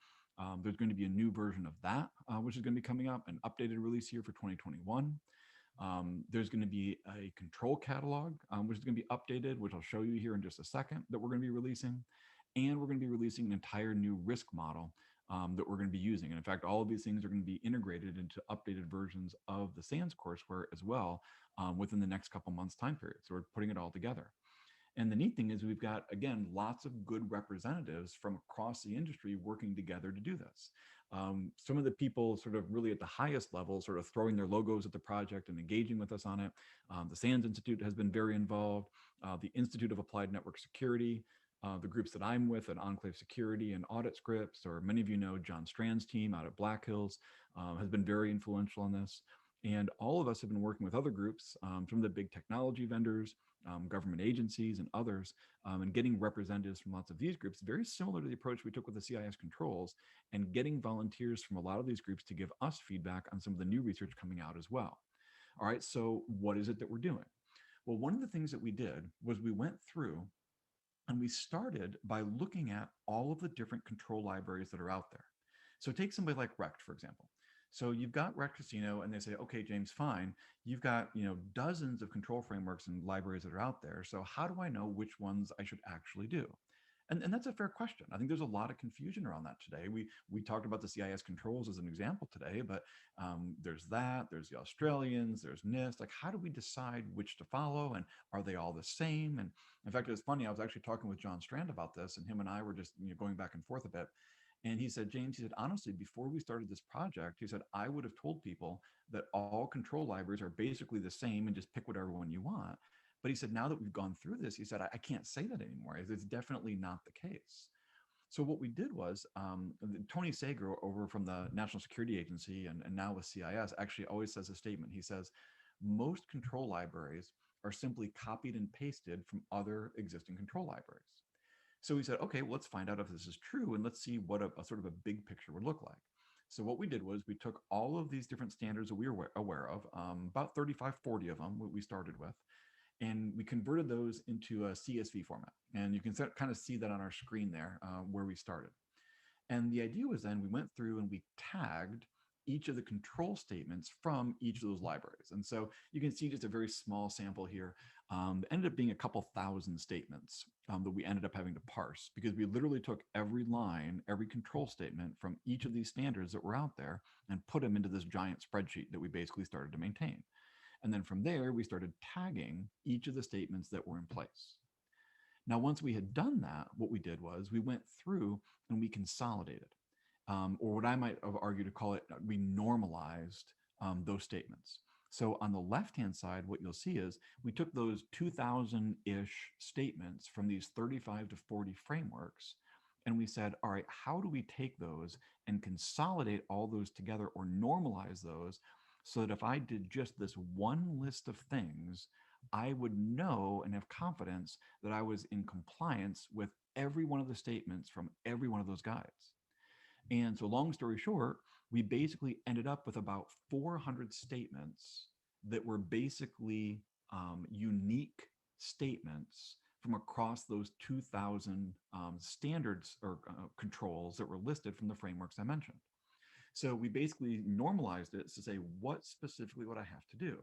There's going to be a new version of that, which is going to be coming up, an updated release here for 2021. There's going to be a control catalog, which is going to be updated, which I'll show you here in just a second, that we're going to be releasing. And we're going to be releasing an entire new risk model that we're going to be using. And in fact, all of these things are going to be integrated into updated versions of the SANS courseware as well within the next couple months time period. So we're putting it all together. And the neat thing is we've got, again, lots of good representatives from across the industry working together to do this. Some of the people sort of really at the highest level, sort of throwing their logos at the project and engaging with us on it. The SANS Institute has been very involved. The Institute of Applied Network Security, the groups that I'm with at Enclave Security and Audit Scripts, or many of you know John Strand's team out at Black Hills, has been very influential on this. And all of us have been working with other groups, some of the big technology vendors, government agencies and others, and getting representatives from lots of these groups, very similar to the approach we took with the CIS controls, and getting volunteers from a lot of these groups to give us feedback on some of the new research coming out as well. All right, so what is it that we're doing? Well, one of the things that we did was we went through and we started by looking at all of the different control libraries that are out there. So take somebody like Rekt, for example. So you've got Rekt Casino and they say, okay, James, fine. You've got, dozens of control frameworks and libraries that are out there. So how do I know which ones I should actually do? And that's a fair question. I think there's a lot of confusion around that today. We talked about the CIS controls as an example today, but there's the Australians, there's NIST. Like, how do we decide which to follow? And are they all the same? And in fact, it was funny. I was actually talking with John Strand about this, and him and I were just going back and forth a bit. And he said, James, he said, honestly, before we started this project, he said, I would have told people that all control libraries are basically the same and just pick whatever one you want. But he said, now that we've gone through this, he said, I can't say that anymore. It's definitely not the case. So what we did was Tony Sager over from the National Security Agency and now with CIS actually always says a statement. He says, most control libraries are simply copied and pasted from other existing control libraries. So we said, okay, well, let's find out if this is true and let's see what a sort of a big picture would look like. So what we did was we took all of these different standards that we were aware of, about 35, 40 of them we started with, and we converted those into a CSV format. And you can kind of see that on our screen there where we started. And the idea was then we went through and we tagged each of the control statements from each of those libraries. And so you can see just a very small sample here. Ended up being a couple thousand statements that we ended up having to parse, because we literally took every line, every control statement from each of these standards that were out there and put them into this giant spreadsheet that we basically started to maintain. And then from there, we started tagging each of the statements that were in place. Now, once we had done that, what we did was we went through and we consolidated, or what I might have argued to call it, we normalized those statements. So on the left-hand side, what you'll see is we took those 2,000-ish statements from these 35 to 40 frameworks, and we said, all right, how do we take those and consolidate all those together or normalize those so that if I did just this one list of things, I would know and have confidence that I was in compliance with every one of the statements from every one of those guides. And so long story short, we basically ended up with about 400 statements that were basically unique statements from across those 2,000 standards or controls that were listed from the frameworks I mentioned. So we basically normalized it to say, what specifically would I have to do?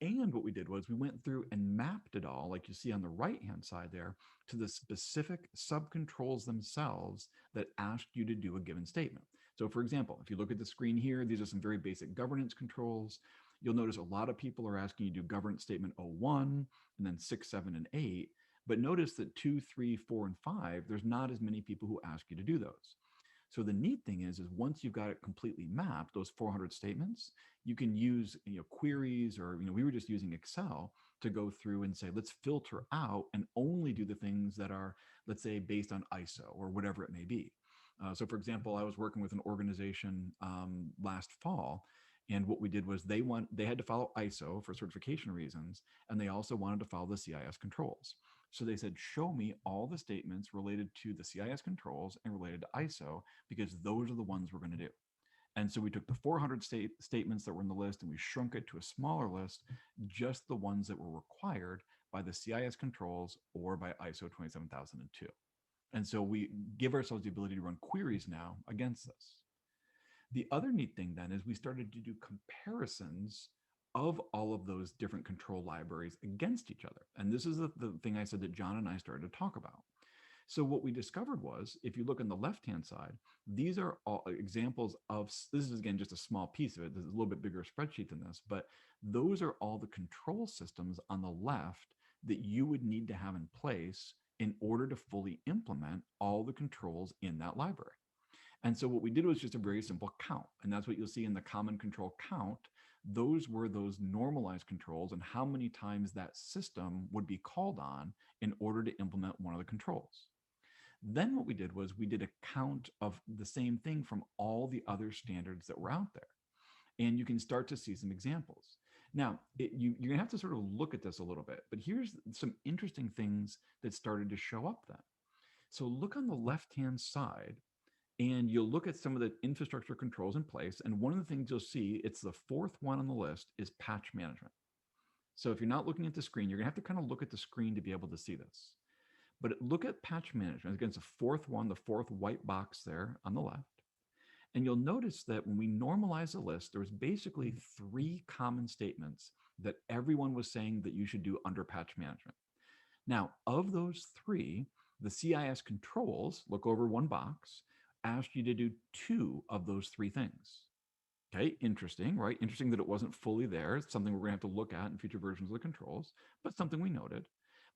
And what we did was we went through and mapped it all, like you see on the right-hand side there, to the specific subcontrols themselves that asked you to do a given statement. So for example, if you look at the screen here, these are some very basic governance controls. You'll notice a lot of people are asking you to do governance statement 01, and then 6, 7, and 8. But notice that 2, 3, 4, and 5, there's not as many people who ask you to do those. So the neat thing is once you've got it completely mapped, those 400 statements, you can use queries, or we were just using Excel to go through and say, let's filter out and only do the things that are, let's say, based on ISO or whatever it may be. So for example, I was working with an organization last fall, and what we did was they had to follow ISO for certification reasons, and they also wanted to follow the CIS controls. So they said, show me all the statements related to the CIS controls and related to ISO, because those are the ones we're going to do. And so we took the 400 statements that were in the list and we shrunk it to a smaller list, just the ones that were required by the CIS controls or by ISO 27002. And so we give ourselves the ability to run queries now against this. The other neat thing then is we started to do comparisons of all of those different control libraries against each other. And this is the thing I said that John and I started to talk about. So what we discovered was, if you look on the left-hand side, these are all examples of, this is again just a small piece of it, this is a little bit bigger spreadsheet than this, but those are all the control systems on the left that you would need to have in place in order to fully implement all the controls in that library. And so what we did was just a very simple count. And that's what you'll see in the common control count. Those were those normalized controls and how many times that system would be called on in order to implement one of the controls. Then what we did was we did a count of the same thing from all the other standards that were out there. And you can start to see some examples. Now, you're going to have to sort of look at this a little bit, but here's some interesting things that started to show up then. So look on the left-hand side, and you'll look at some of the infrastructure controls in place. And one of the things you'll see, it's the fourth one on the list, is patch management. So if you're not looking at the screen, you're going to have to kind of look at the screen to be able to see this. But look at patch management. Again, it's the fourth one, the fourth white box there on the left. And you'll notice that when we normalize the list, there was basically 3 common statements that everyone was saying that you should do under patch management. Now, of those 3, the CIS controls, look over one box, asked you to do 2 of those 3 things. Okay, interesting, right? Interesting that it wasn't fully there. It's something we're going to have to look at in future versions of the controls, but something we noted.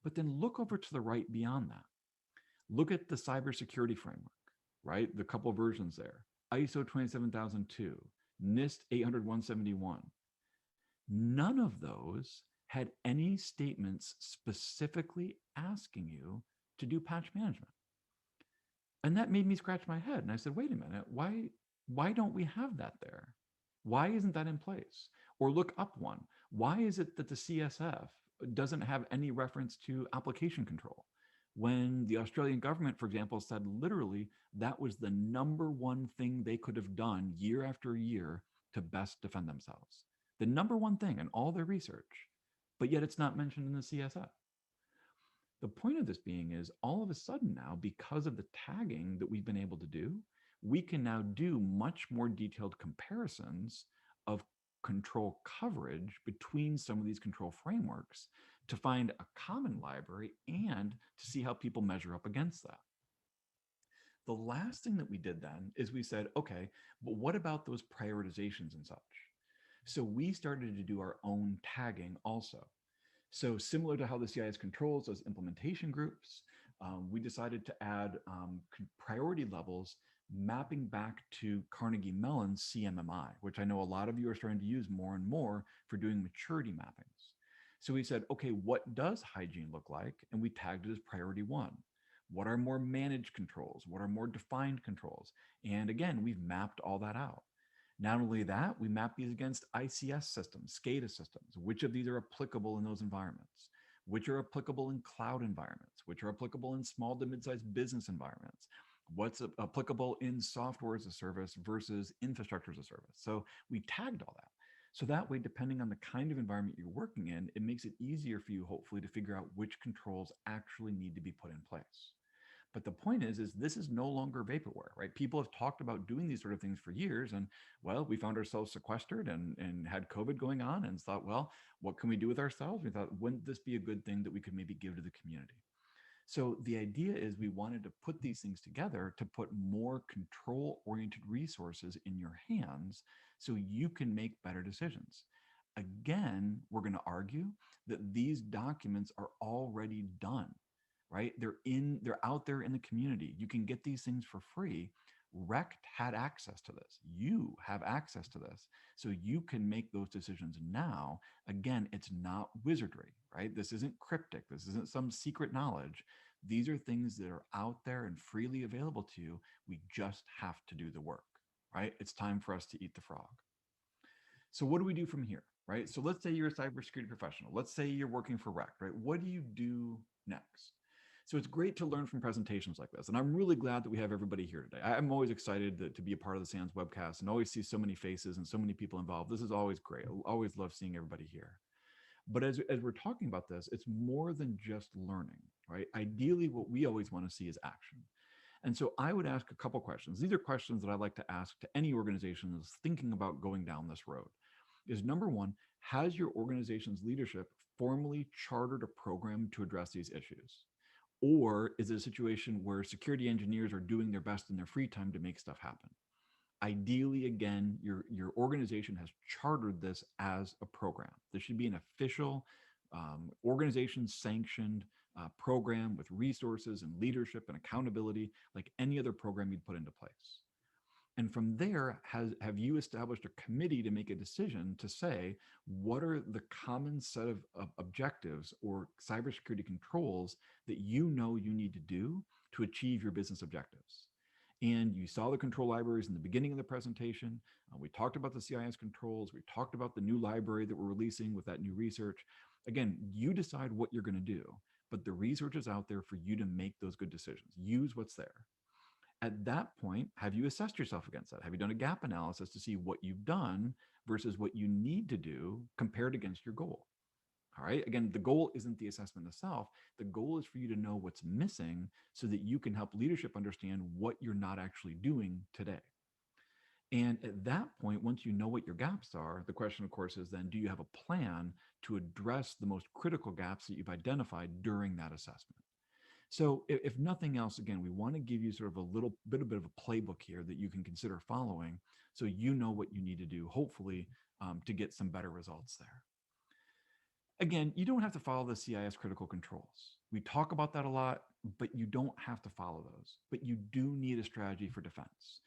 But then look over to the right beyond that. Look at the cybersecurity framework, right? The couple of versions there. ISO 27002, NIST 800-171. None of those had any statements specifically asking you to do patch management. And that made me scratch my head. And I said, wait a minute, why don't we have that there? Why isn't that in place? Or look up one. Why is it that the CSF doesn't have any reference to application control? When the Australian government, for example, said literally that was the #1 thing they could have done year after year to best defend themselves. The #1 thing in all their research, but yet it's not mentioned in the CSF. The point of this being is all of a sudden now, because of the tagging that we've been able to do, we can now do much more detailed comparisons of control coverage between some of these control frameworks to find a common library and to see how people measure up against that. The last thing that we did then is we said, okay, but what about those prioritizations and such? So we started to do our own tagging also. So similar to how the CIS controls those implementation groups, we decided to add priority levels mapping back to Carnegie Mellon's CMMI, which I know a lot of you are starting to use more and more for doing maturity mappings. So we said, okay, what does hygiene look like? And we tagged it as priority one. What are more managed controls? What are more defined controls? And again, we've mapped all that out. Not only that, we map these against ICS systems, SCADA systems. Which of these are applicable in those environments? Which are applicable in cloud environments? Which are applicable in small to mid-sized business environments? What's applicable in software as a service versus infrastructure as a service? So we tagged all that. So that way, depending on the kind of environment you're working in, it makes it easier for you, hopefully, to figure out which controls actually need to be put in place. But the point is this is no longer vaporware, right? People have talked about doing these sort of things for years. And well, we found ourselves sequestered and had COVID going on and thought, well, what can we do with ourselves? We thought, wouldn't this be a good thing that we could maybe give to the community? So the idea is we wanted to put these things together to put more control oriented resources in your hands so you can make better decisions. Again, we're going to argue that these documents are already done, right? They're out there in the community. You can get these things for free. Rekt had access to this. You have access to this. So you can make those decisions now. Again, it's not wizardry, right? This isn't cryptic. This isn't some secret knowledge. These are things that are out there and freely available to you. We just have to do the work, right? It's time for us to eat the frog. So what do we do from here, right? So let's say you're a cybersecurity professional. Let's say you're working for Rekt, right? What do you do next? So it's great to learn from presentations like this. And I'm really glad that we have everybody here today. I'm always excited to be a part of the SANS webcast and always see so many faces and so many people involved. This is always great. I always love seeing everybody here. But as we're talking about this, it's more than just learning, right? Ideally, what we always want to see is action. And so I would ask a couple questions. These are questions that I like to ask to any organization that's thinking about going down this road. Is number one, has your organization's leadership formally chartered a program to address these issues? Or is it a situation where security engineers are doing their best in their free time to make stuff happen? Ideally, again, your organization has chartered this as a program. This should be an official organization sanctioned program with resources and leadership and accountability like any other program you'd put into place. And from there, have you established a committee to make a decision to say, what are the common set of objectives or cybersecurity controls that you know you need to do to achieve your business objectives? And you saw the control libraries in the beginning of the presentation. We talked about the CIS controls. We talked about the new library that we're releasing with that new research. Again, you decide what you're going to do, but the research is out there for you to make those good decisions. Use what's there. At that point, have you assessed yourself against that? Have you done a gap analysis to see what you've done versus what you need to do compared against your goal? All right. Again, the goal isn't the assessment itself. The goal is for you to know what's missing so that you can help leadership understand what you're not actually doing today. And at that point, once you know what your gaps are, the question, of course, is then do you have a plan to address the most critical gaps that you've identified during that assessment? So if nothing else, again, we want to give you sort of a little bit of a playbook here that you can consider following so you know what you need to do, hopefully, to get some better results there. Again, you don't have to follow the CIS critical controls. We talk about that a lot, but you don't have to follow those. But you do need a strategy for defense.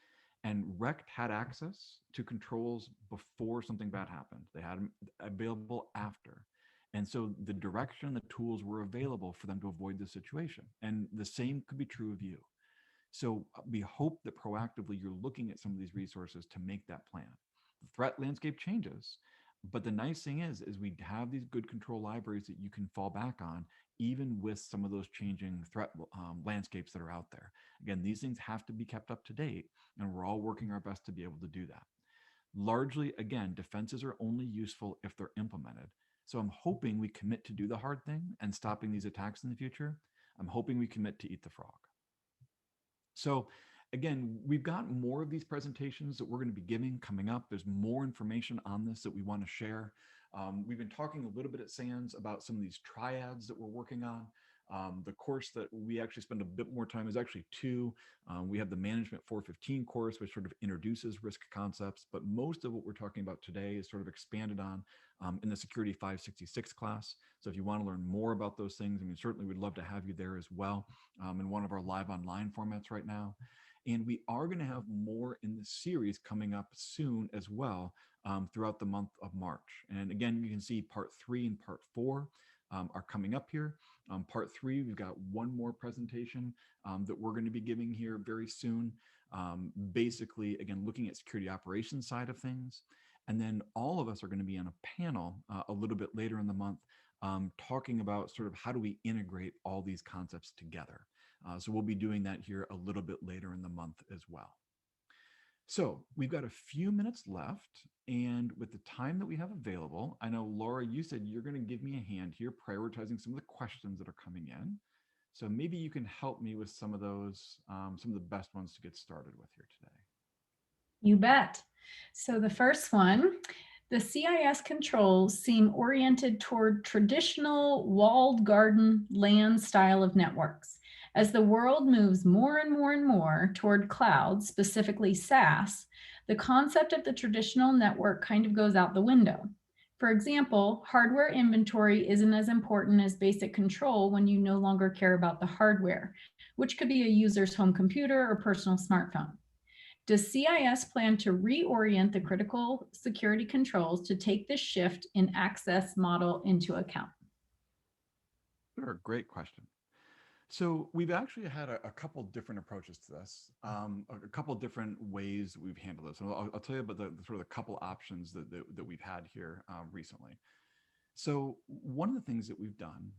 And Rekt had access to controls before something bad happened. They had them available after. And so the direction, the tools were available for them to avoid the situation. And the same could be true of you. So we hope that proactively you're looking at some of these resources to make that plan. The threat landscape changes, but the nice thing is we have these good control libraries that you can fall back on, even with some of those changing threat landscapes that are out there. Again, these things have to be kept up to date, and we're all working our best to be able to do that. Largely, again, defenses are only useful if they're implemented. So I'm hoping we commit to do the hard thing and stopping these attacks in the future. I'm hoping we commit to eat the frog. So Again, we've got more of these presentations that we're going to be giving coming up. There's more information on this that we want to share. We've been talking a little bit at SANS about some of these triads that we're working on. The course that we actually spend a bit more time is actually two. We have the Management 415 course, which sort of introduces risk concepts, but most of what we're talking about today is sort of expanded on in the Security 566 class. So if you want to learn more about those things, I mean, certainly we'd love to have you there as well in one of our live online formats right now. And we are going to have more in the series coming up soon as well throughout the month of March. And again, you can see part 3 and part 4 are coming up here. Part 3, we've got one more presentation that we're going to be giving here very soon. Basically, again, looking at security operations side of things. And then all of us are going to be on a panel a little bit later in the month talking about sort of how do we integrate all these concepts together. So we'll be doing that here a little bit later in the month as well. So we've got a few minutes left, and with the time that we have available, I know, Laura, you said you're going to give me a hand here prioritizing some of the questions that are coming in. So maybe you can help me with some of those, some of the best ones to get started with here today. You bet. So the first one, the CIS controls seem oriented toward traditional walled garden LAN style of networks. As the world moves more and more and more toward cloud, specifically SaaS, the concept of the traditional network kind of goes out the window. For example, hardware inventory isn't as important as basic control when you no longer care about the hardware, which could be a user's home computer or personal smartphone. Does CIS plan to reorient the critical security controls to take this shift in access model into account? Sure, great question. So we've actually had a couple different approaches to this, a couple different ways we've handled this. And I'll tell you about the sort of the couple options that we've had here recently. So one of the things that we've done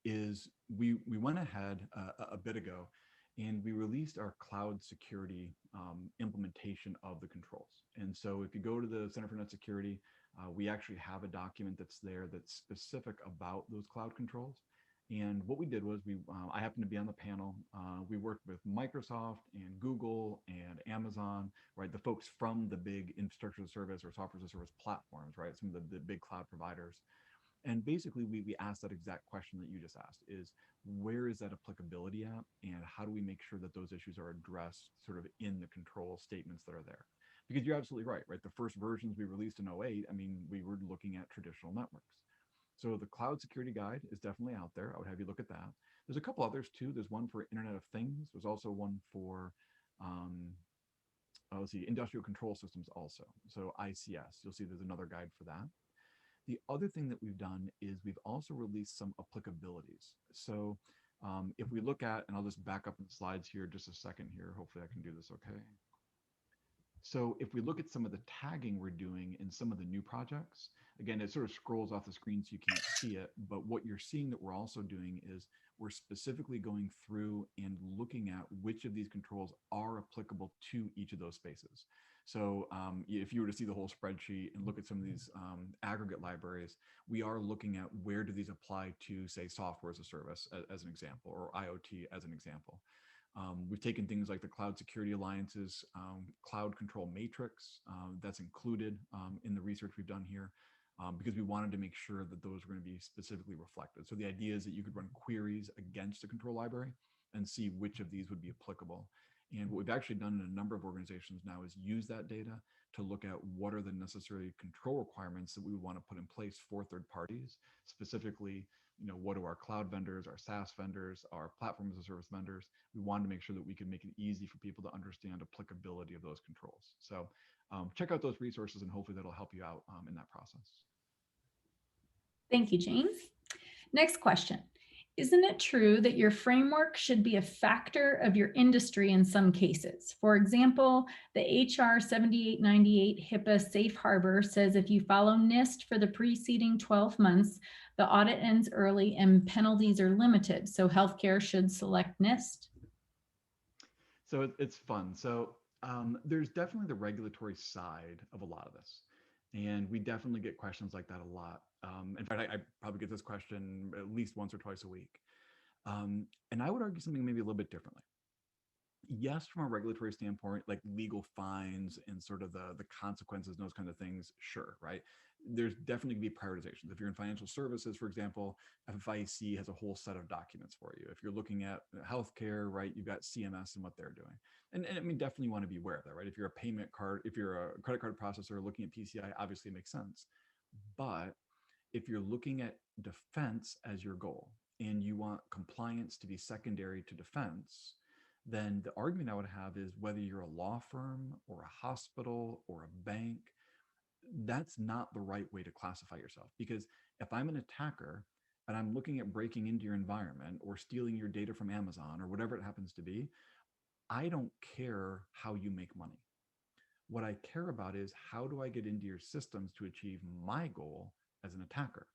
is we went ahead a bit ago and we released our cloud security implementation of the controls. And so if you go to the Center for Net Security, we actually have a document that's there that's specific about those cloud controls. And what we did was I happened to be on the panel. We worked with Microsoft and Google and Amazon, right? The folks from the big infrastructure as a service or software as a service platforms, right? Some of the big cloud providers. And basically, we asked that exact question that you just asked is, where is that applicability at? And how do we make sure that those issues are addressed sort of in the control statements that are there? Because you're absolutely right, right? The first versions we released in 08, I mean, we were looking at traditional networks. So the cloud security guide is definitely out there. I would have you look at that. There's a couple others too. There's one for Internet of Things. There's also one for, let's see, industrial control systems also. So ICS, you'll see there's another guide for that. The other thing that we've done is we've also released some applicabilities. So if we look at, and I'll just back up in the slides here just a second here. Hopefully I can do this okay. So if we look at some of the tagging we're doing in some of the new projects, again, it sort of scrolls off the screen so you can't see it, but what you're seeing that we're also doing is we're specifically going through and looking at which of these controls are applicable to each of those spaces. So if you were to see the whole spreadsheet and look at some of these aggregate libraries, we are looking at where do these apply to, say, software as a service, as an example, or IoT as an example. We've taken things like the Cloud Security Alliance's Cloud Control Matrix that's included in the research we've done here because we wanted to make sure that those were going to be specifically reflected. So the idea is that you could run queries against the control library and see which of these would be applicable. And what we've actually done in a number of organizations now is use that data to look at what are the necessary control requirements that we would want to put in place for third parties, specifically, what do our cloud vendors, our SaaS vendors, our platform as a service vendors? We wanted to make sure that we could make it easy for people to understand applicability of those controls. So check out those resources and hopefully that'll help you out in that process. Thank you, James. Next question. Isn't it true that your framework should be a factor of your industry in some cases? For example, the HR 7898 HIPAA safe harbor says if you follow NIST for the preceding 12 months, the audit ends early and penalties are limited. So healthcare should select NIST. So it's fun. So there's definitely the regulatory side of a lot of this. And we definitely get questions like that a lot. In fact, I probably get this question at least once or twice a week. And I would argue something maybe a little bit differently. Yes, from a regulatory standpoint, like legal fines and sort of the consequences and those kind of things, sure, right? There's definitely going to be prioritizations. If you're in financial services, for example, FFIEC has a whole set of documents for you. If you're looking at healthcare, right, you've got CMS and what they're doing. And I mean, definitely you want to be aware of that, right? If you're a payment card, if you're a credit card processor looking at PCI, obviously it makes sense. But if you're looking at defense as your goal and you want compliance to be secondary to defense, then the argument I would have is whether you're a law firm or a hospital or a bank, that's not the right way to classify yourself. Because if I'm an attacker and I'm looking at breaking into your environment or stealing your data from Amazon or whatever it happens to be, I don't care how you make money. What I care about is how do I get into your systems to achieve my goal as an attacker?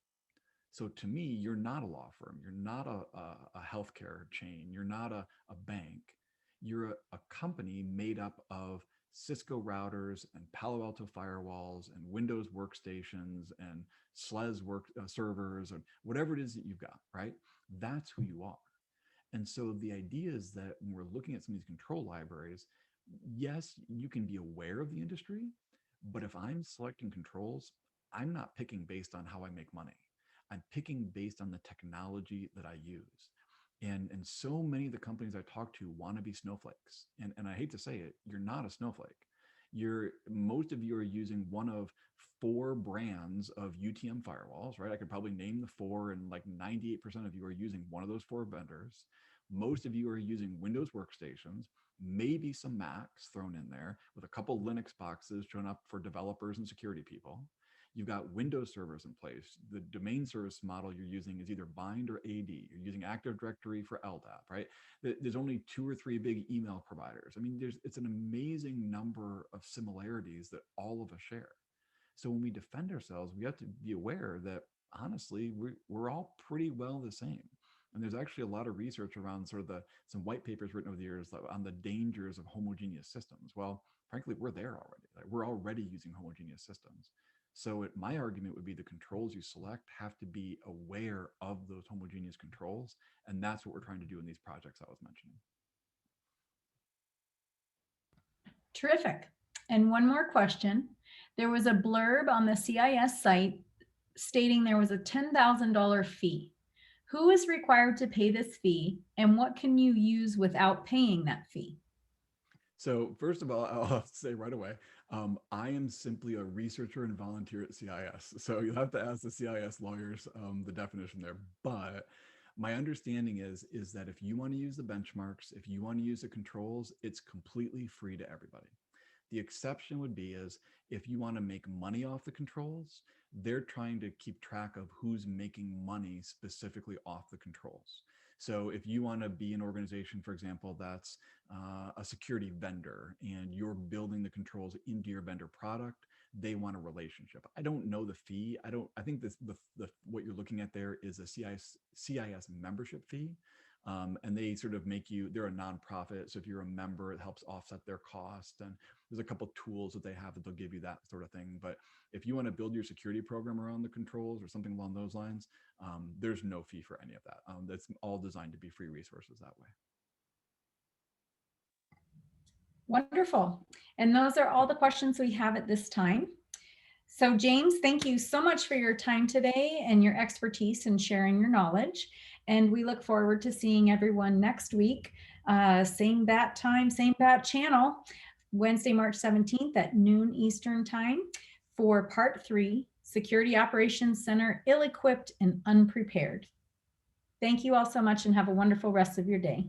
So to me, you're not a law firm. You're not a healthcare chain. You're not a bank. You're a company made up of Cisco routers and Palo Alto firewalls and Windows workstations and SLES servers and whatever it is that you've got, right? That's who you are. And so the idea is that when we're looking at some of these control libraries, yes, you can be aware of the industry, but if I'm selecting controls, I'm not picking based on how I make money. I'm picking based on the technology that I use. And so many of the companies I talk to want to be snowflakes. And I hate to say it, you're not a snowflake. Most of you are using one of four brands of UTM firewalls, right? I could probably name the four, and like 98% of you are using one of those four vendors. Most of you are using Windows workstations, maybe some Macs thrown in there with a couple Linux boxes shown up for developers and security people. You've got Windows servers in place. The domain service model you're using is either bind or AD. You're using Active Directory for LDAP, right? There's only two or three big email providers. I mean, it's an amazing number of similarities that all of us share. So when we defend ourselves, we have to be aware that honestly, we're all pretty well the same. And there's actually a lot of research around sort of some white papers written over the years on the dangers of homogeneous systems. Well, frankly, we're there already. Like, we're already using homogeneous systems. So my argument would be the controls you select have to be aware of those homogeneous controls. And that's what we're trying to do in these projects I was mentioning. Terrific. And one more question. There was a blurb on the CIS site stating there was a $10,000 fee. Who is required to pay this fee, and what can you use without paying that fee? So first of all, I'll have to say right away, I am simply a researcher and volunteer at CIS. So you'll have to ask the CIS lawyers the definition there. But my understanding is that if you want to use the benchmarks, if you want to use the controls, it's completely free to everybody. The exception would be is if you want to make money off the controls, they're trying to keep track of who's making money specifically off the controls. So if you want to be an organization, for example, that's a security vendor and you're building the controls into your vendor product, they want a relationship. I don't know the fee. I think what you're looking at there is a CIS membership fee. And they sort of they're a nonprofit. So if you're a member, it helps offset their cost. And there's a couple tools that they have that they'll give you that sort of thing. But if you want to build your security program around the controls or something along those lines, there's no fee for any of that. That's all designed to be free resources that way. Wonderful. And those are all the questions we have at this time. So James, thank you so much for your time today and your expertise in sharing your knowledge. And we look forward to seeing everyone next week. Same bat time, same bat channel, Wednesday, March 17th at noon Eastern time for part 3, Security Operations Center, Ill-Equipped and Unprepared. Thank you all so much and have a wonderful rest of your day.